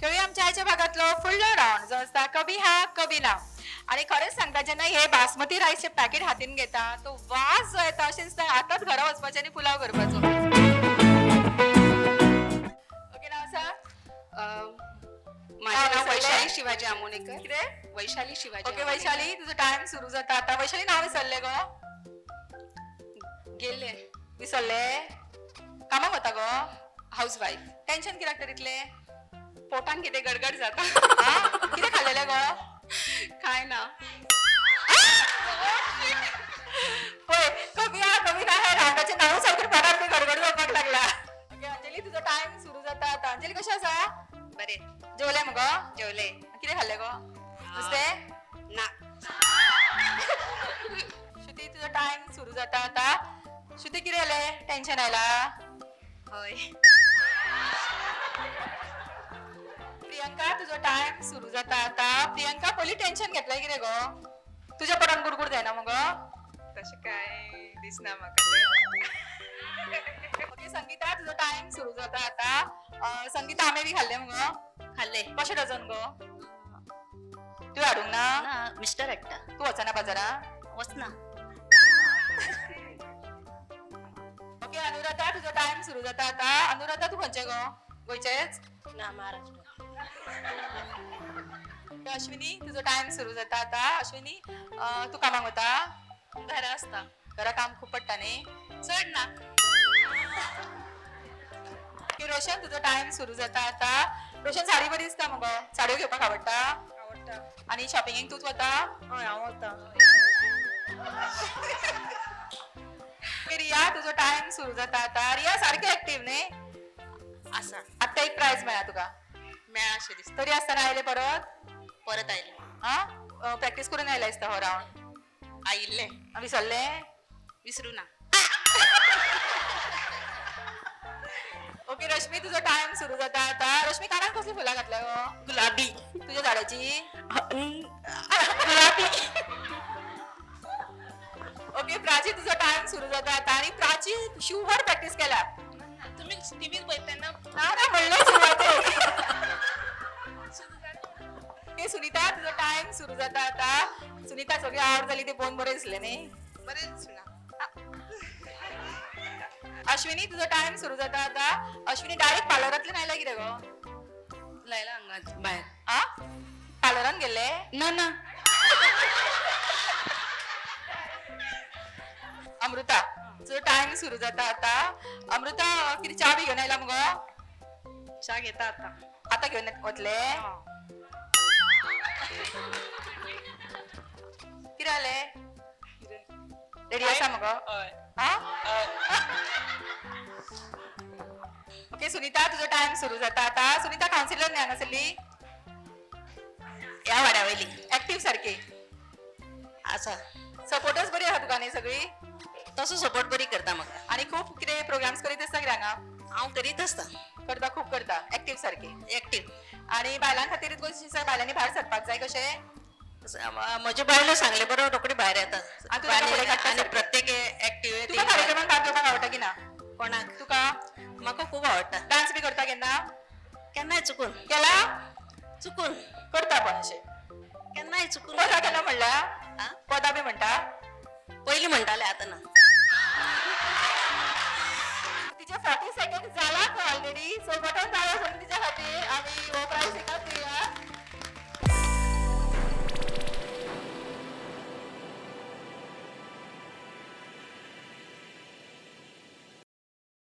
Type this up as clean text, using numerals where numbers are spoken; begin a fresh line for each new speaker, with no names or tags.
खेळूया आमच्या आयच्या भागातलो फुडलो राऊंड जो असता कभी हा कभी ना. आणि खरेंच सांगता जेन्ना हे बासमती रायसचे पॅकेट हातीन घेता तो वास जो येता अशें दिसता आतांच घरा वचपाचें आनी पुलाव करपाचो. ओके नाव सांग.
माझे नाव वैशाली शिवाजी आमोणेकर.
कितें?
वैशाली शिवाजी.
ओके वैशाली तुझो टाइम सुरू जाता आता. वैशाली नाव विसरले गो?
गेले
विसरले? कामाक वता गो?
House wife.
टेन्शन कित्याक तर इतलें?
पोटान किती गडगड जाता.
हा? कितें खाल्लेलें गो?
काय ना
होय कभी हा कभी ना हे रागाचे नाव सारखं पोटात मी गडगड जावपाक लागला. ओके अंजली तुझो टाइम सुरू जाता आता. अंजली कशी आसा?
बरे.
जेवले मगो?
जेवले
कितें खाल्लें गो? नुस्तें?
ना.
श्रुती तुझो टाइम सुरू जाता आता. श्रुती कितें जालें? टेन्शन आयला?
होय.
प्रियंका तुझो टाइम सुरू जाता आता. प्रियंका पयलीं टेन्शन घेतलें कितें गो? तुझ्या पोटान गुडगुड जायना मगो?
तशें काय दिसना म्हाका.
ओके संगीता तुझो टाइम सुरू जाता आता. संगीता आंबे बी खाल्ले मगो?
खाल्ले
कशे डझन गो? तू हाडूंक ना?
ना मिस्टर एकटा
तू वचना बाजारा?
वचना.
ओके अनुराधा तुझो टाइम सुरू जाता आता. अनुराधा तू खंयचे गो? गोंयचेच?
ना महाराष्ट्र.
अश्विनी तुझो टाइम सुरू जाता आता. अश्विनी तू कामाक वता?
घरा असता.
घरा काम खूप पडटा न्ही?
चड ना.
ओके रोशन तुझो टाइम सुरू जाता आता. रोशन साडी बरी दिसता मगो? साडयो घेवपाक आवडटा?
आवडटा.
आणि शॉपिंगेक तूच वता?
हय हांव वता.
ओके रिया तुझो टाइम सुरू जाता आता. रिया सारकी ऍक्टिव्ह न्ही?
आसा.
आता एक प्राइज मेळा तुका.
मेळा अशें दिसता.
तरी आसतना आयले परत?
परत आयले.
हा प्रॅक्टिस करून आयला दिसता हो राऊंड.
आयिल्ले.
विसरले?
विसरू ना.
ओके रश्मी तुझो टाइम सुरू जाता आता. रश्मी कानाक कसली फुलां घातल्या गो?
गुलाबी.
तुझ्या झाडाची?
गुलाबी.
ओके प्राची तुझो टाइम सुरू जाता आता. आणि प्राची शिवभर प्रॅक्टिस केला.
तुम्ही टीव्हीत बघताना
ना म्हणलं सुरुवात. ओके सुनीता तुझो टाइम सुरू जाता आता. सुनीता सगळी आवड झाली ते पोवन बरे दिसले न्ही?
बरेच दिसू ना.
अश्विनी तुझो टाइम सुरू जाता आता. अश्विनी डायरेक्ट पार्लरांतल्यान आयला कितें गो?
लायला हांगाच भायर.
आ पार्लरान गेले?
ना ना.
अमृता तुझो टाइम सुरू जाता आता. अमृता किती चहा बी घेऊन आयला मगो?
चा घेता आता.
आता घेऊन वतले? कितें जाले? रेडी आसा मगो? हा ओके सुनीता तुझो टाइम सुरू जाता आता. सुनीता काउन्सिलर न्ही हांगासरली?
या वाड्या वयली.
ऍक्टिव्ह सारकी
आसा.
सपोर्टर्स बरी आहा तुका न्ही सगळी?
तसो सपोर्ट बरी करता म्हाका.
आणि खूप कितें प्रोग्राम्स करीत आसता कितें हांगा?
हांव करीत आसता.
करता खूप करता ऍक्टिव्ह सारकी.
एक्टीव.
आणि बायलां खातीर बायलांनी भायर सरपाक जाय कशें?
म्हजे बायलो सांगले बरो रोखडी भायर येतात.
आनी तुका फुडें काडटा
आनी
सारकें.
प्रत्येक
तुका
एक्टिविटी
कार्यक्रमांत भाग घेवपाक आवडटा की ना?
कोणाक
तुका
म्हाका खूब आवडटा.
डान्स बी करता केन्ना?
केन्नाय चुकून.
केला?
चुकून.
करता पण अशें.
केन्नाय चुकून.
पदां केन्ना म्हणला?
हा?
पदां बी म्हणटा?
पयलीं म्हणटाले आतां ना.
तिचे 40 सेकंड जाला ऑलरेडी. सो बटन दाबा तिच्या खातीर आमी हो प्राइज